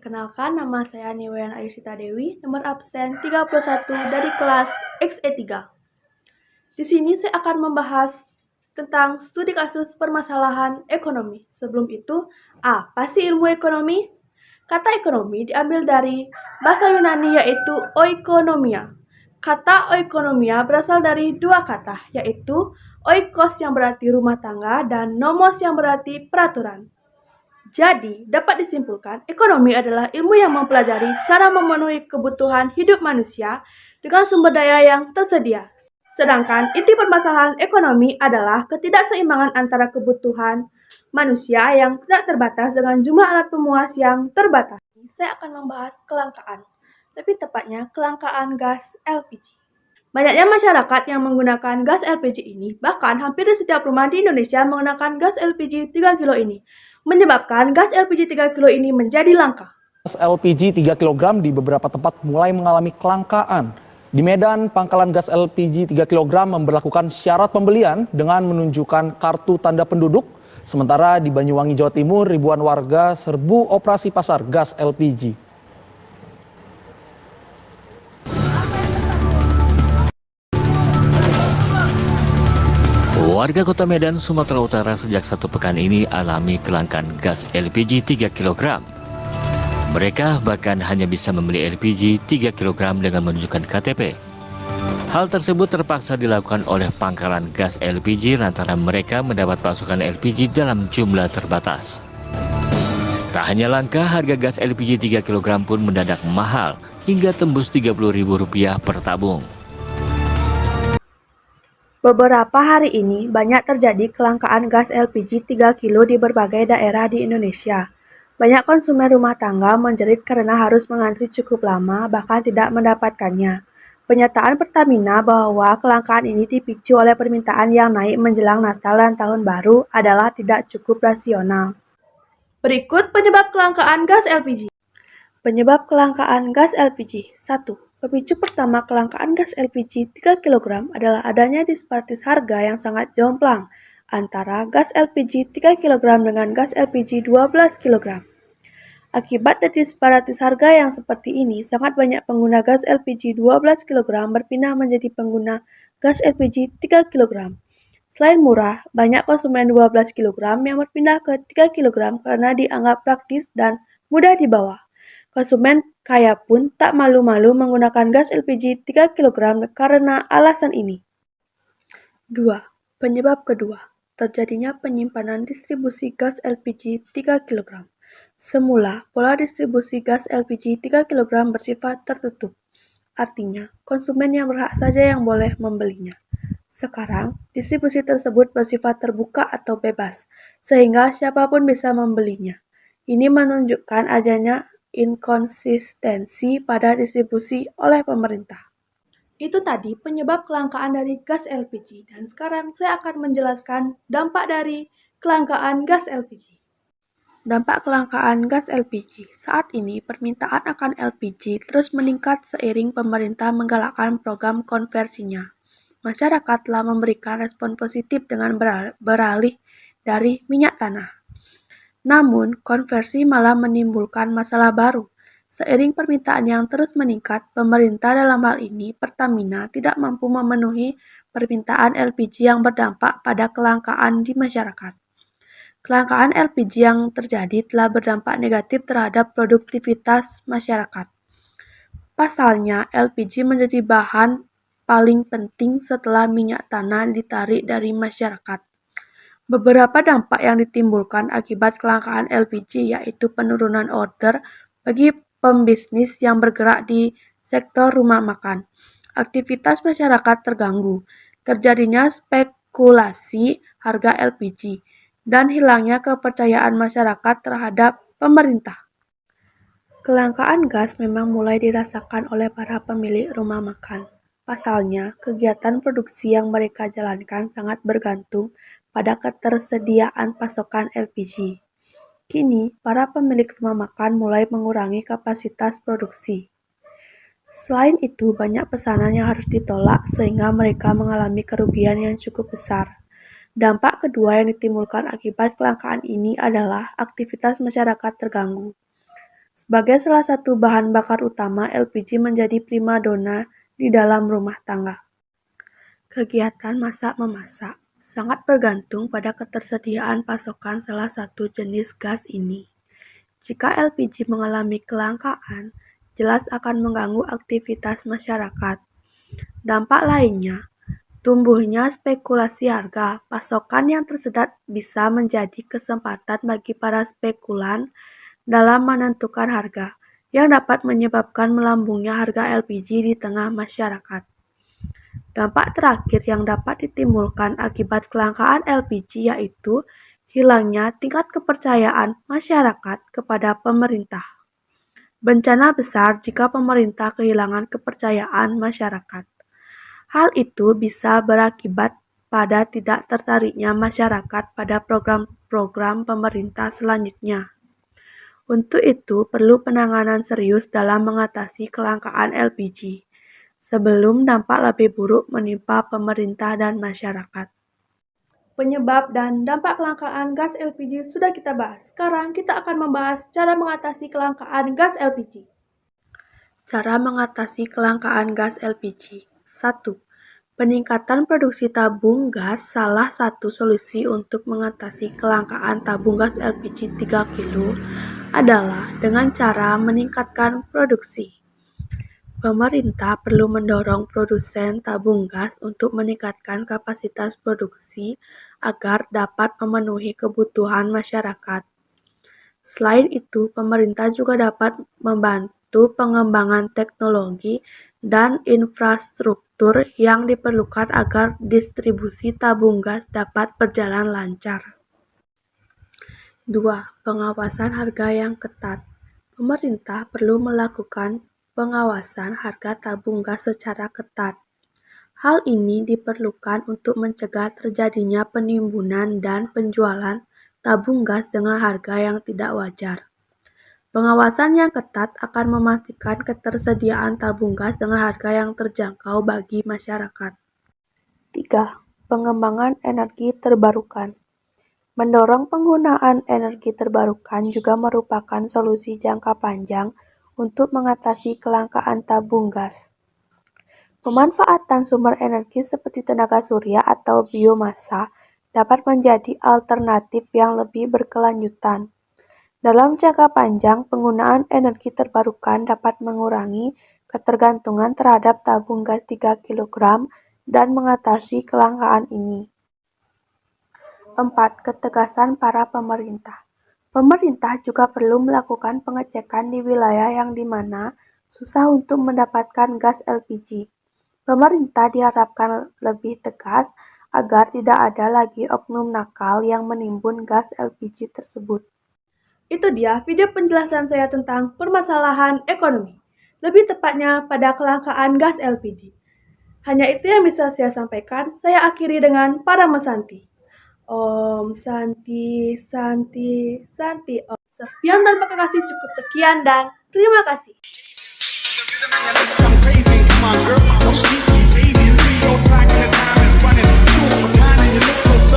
Perkenalkan, nama saya Niwayan Ayushita Dewi, nomor absen 31 dari kelas XE3. Di sini saya akan membahas tentang studi kasus permasalahan ekonomi. Sebelum itu, apa sih ilmu ekonomi? Kata ekonomi diambil dari bahasa Yunani yaitu oikonomia. Kata oikonomia berasal dari dua kata, yaitu oikos yang berarti rumah tangga dan nomos yang berarti peraturan. Jadi, dapat disimpulkan, ekonomi adalah ilmu yang mempelajari cara memenuhi kebutuhan hidup manusia dengan sumber daya yang tersedia. Sedangkan inti permasalahan ekonomi adalah ketidakseimbangan antara kebutuhan manusia yang tidak terbatas dengan jumlah alat pemuas yang terbatas. Saya akan membahas kelangkaan, lebih tepatnya kelangkaan gas LPG. Banyaknya masyarakat yang menggunakan gas LPG ini, bahkan hampir di setiap rumah di Indonesia menggunakan gas LPG 3 kilo ini, menyebabkan gas LPG 3 kilo ini menjadi langka. Gas LPG 3 kg di beberapa tempat mulai mengalami kelangkaan. Di Medan, pangkalan gas LPG 3 kg memberlakukan syarat pembelian dengan menunjukkan kartu tanda penduduk. Sementara di Banyuwangi, Jawa Timur, ribuan warga serbu operasi pasar gas LPG. Warga Kota Medan, Sumatera Utara sejak 1 pekan ini alami kelangkaan gas LPG 3 kg. Mereka bahkan hanya bisa membeli LPG 3 kg dengan menunjukkan KTP. Hal tersebut terpaksa dilakukan oleh pangkalan gas LPG lantaran mereka mendapat pasokan LPG dalam jumlah terbatas. Tak hanya langka, harga gas LPG 3 kg pun mendadak mahal hingga tembus Rp30.000 per tabung. Beberapa hari ini banyak terjadi kelangkaan gas LPG 3 kilo di berbagai daerah di Indonesia. Banyak konsumen rumah tangga menjerit karena harus mengantri cukup lama bahkan tidak mendapatkannya. Pernyataan Pertamina bahwa kelangkaan ini dipicu oleh permintaan yang naik menjelang Natal dan Tahun Baru adalah tidak cukup rasional. Berikut penyebab kelangkaan gas LPG. Penyebab kelangkaan gas LPG. 1. Pemicu pertama kelangkaan gas LPG 3 kg adalah adanya disparitas harga yang sangat jomplang antara gas LPG 3 kg dengan gas LPG 12 kg. Akibat dari disparitas harga yang seperti ini, sangat banyak pengguna gas LPG 12 kg berpindah menjadi pengguna gas LPG 3 kg. Selain murah, banyak konsumen 12 kg yang berpindah ke 3 kg karena dianggap praktis dan mudah dibawa. Konsumen kaya pun tak malu-malu menggunakan gas LPG 3 kg karena alasan ini. 2. Penyebab kedua, terjadinya penyimpanan distribusi gas LPG 3 kg. Semula, pola distribusi gas LPG 3 kg bersifat tertutup. Artinya, konsumen yang berhak saja yang boleh membelinya. Sekarang, distribusi tersebut bersifat terbuka atau bebas, sehingga siapapun bisa membelinya. Ini menunjukkan adanya inkonsistensi pada distribusi oleh pemerintah. Itu tadi penyebab kelangkaan dari gas LPG, dan sekarang saya akan menjelaskan dampak dari kelangkaan gas LPG. Dampak kelangkaan gas LPG. Saat ini, permintaan akan LPG terus meningkat seiring pemerintah menggalakkan program konversinya. Masyarakat telah memberikan respon positif dengan beralih dari minyak tanah. Namun, konversi malah menimbulkan masalah baru. Seiring permintaan yang terus meningkat, pemerintah dalam hal ini Pertamina tidak mampu memenuhi permintaan LPG yang berdampak pada kelangkaan di masyarakat. Kelangkaan LPG yang terjadi telah berdampak negatif terhadap produktivitas masyarakat. Pasalnya, LPG menjadi bahan paling penting setelah minyak tanah ditarik dari masyarakat. Beberapa dampak yang ditimbulkan akibat kelangkaan LPG yaitu penurunan order bagi pembisnis yang bergerak di sektor rumah makan. Aktivitas masyarakat terganggu, terjadinya spekulasi harga LPG, dan hilangnya kepercayaan masyarakat terhadap pemerintah. Kelangkaan gas memang mulai dirasakan oleh para pemilik rumah makan. Pasalnya, kegiatan produksi yang mereka jalankan sangat bergantung pada ketersediaan pasokan LPG. Kini, para pemilik rumah makan mulai mengurangi kapasitas produksi. Selain itu, banyak pesanan yang harus ditolak sehingga mereka mengalami kerugian yang cukup besar. Dampak kedua yang ditimbulkan akibat kelangkaan ini adalah aktivitas masyarakat terganggu. Sebagai salah satu bahan bakar utama, LPG menjadi primadona di dalam rumah tangga. Kegiatan masak-memasak sangat bergantung pada ketersediaan pasokan salah satu jenis gas ini. Jika LPG mengalami kelangkaan, jelas akan mengganggu aktivitas masyarakat. Dampak lainnya, tumbuhnya spekulasi harga. Pasokan yang tersedat bisa menjadi kesempatan bagi para spekulan dalam menentukan harga, yang dapat menyebabkan melambungnya harga LPG di tengah masyarakat. Dampak terakhir yang dapat ditimbulkan akibat kelangkaan LPG yaitu hilangnya tingkat kepercayaan masyarakat kepada pemerintah. Bencana besar jika pemerintah kehilangan kepercayaan masyarakat. Hal itu bisa berakibat pada tidak tertariknya masyarakat pada program-program pemerintah selanjutnya. Untuk itu, perlu penanganan serius dalam mengatasi kelangkaan LPG, sebelum dampak lebih buruk menimpa pemerintah dan masyarakat. Penyebab dan dampak kelangkaan gas LPG sudah kita bahas. Sekarang kita akan membahas cara mengatasi kelangkaan gas LPG. Cara mengatasi kelangkaan gas LPG. 1. Peningkatan produksi tabung gas salah satu solusi untuk mengatasi kelangkaan tabung gas LPG 3 kg adalah dengan cara meningkatkan produksi. Pemerintah perlu mendorong produsen tabung gas untuk meningkatkan kapasitas produksi agar dapat memenuhi kebutuhan masyarakat. Selain itu, pemerintah juga dapat membantu pengembangan teknologi dan infrastruktur yang diperlukan agar distribusi tabung gas dapat berjalan lancar. 2. Pengawasan harga yang ketat. Pemerintah perlu melakukan pengawasan harga tabung gas secara ketat. Hal ini diperlukan untuk mencegah terjadinya penimbunan dan penjualan tabung gas dengan harga yang tidak wajar. Pengawasan yang ketat akan memastikan ketersediaan tabung gas dengan harga yang terjangkau bagi masyarakat. 3. Pengembangan energi terbarukan. Mendorong penggunaan energi terbarukan juga merupakan solusi jangka panjang untuk mengatasi kelangkaan tabung gas. Pemanfaatan sumber energi seperti tenaga surya atau biomasa dapat menjadi alternatif yang lebih berkelanjutan. Dalam jangka panjang, penggunaan energi terbarukan dapat mengurangi ketergantungan terhadap tabung gas 3 kg dan mengatasi kelangkaan ini. 4. Ketegasan para pemerintah. Pemerintah juga perlu melakukan pengecekan di wilayah yang dimana susah untuk mendapatkan gas LPG. Pemerintah diharapkan lebih tegas agar tidak ada lagi oknum nakal yang menimbun gas LPG tersebut. Itu dia video penjelasan saya tentang permasalahan ekonomi, lebih tepatnya pada kelangkaan gas LPG. Hanya itu yang bisa saya sampaikan. Saya akhiri dengan Parama Santi. Om Santi, Santi, Santi. Om. Sekian dan terima kasih, cukup sekian dan terima kasih. Come on, girl, what's your baby? You're back in the time is running. You look so